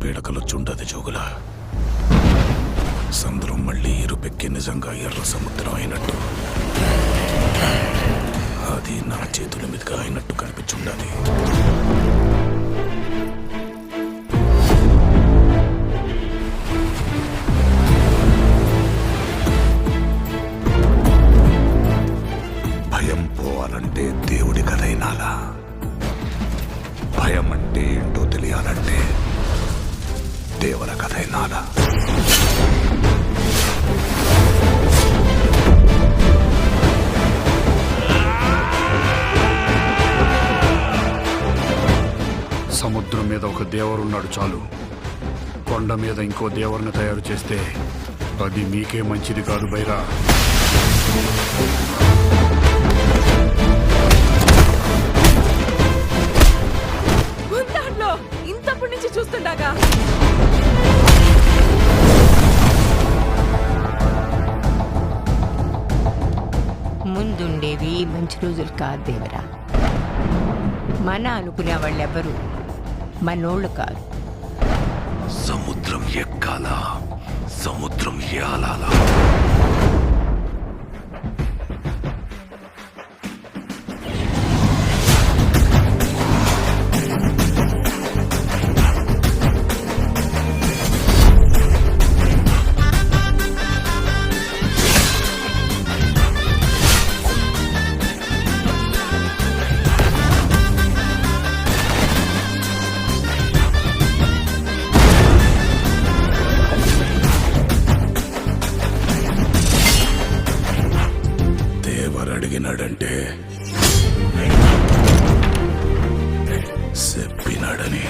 పీడకలొచ్చుంటది జోగుల. సముద్రం మళ్ళీ ఇరుపెక్కి నిజంగా ఎర్ర సముద్రం అయినట్టు, అది నా చేతుల మీదుగా అయినట్టు కనిపించుండది. భయం పోవాలంటే దేవుడి కథైనాలా, భయం అంటే ఏంటో తెలియాలంటే దేవుల కథైనాలా. సముద్రం మీద ఒక దేవరున్నాడు చాలు, కొండ మీద ఇంకో దేవరుని తయారు చేస్తే అది మీకే మంచిది కాదు బైరా. ఇంతప్పటి నుంచి చూస్తుండగా ముందుండేవి మంచి రోజులు కాదు దేవరా. మన అనుకునే వాళ్ళెవ్వరూ మనోళ్ళు కాదు. సముద్రం ఎక్కాలా, సముద్రం ఏలాలా. అడిగినాడంటే చెప్పినాడని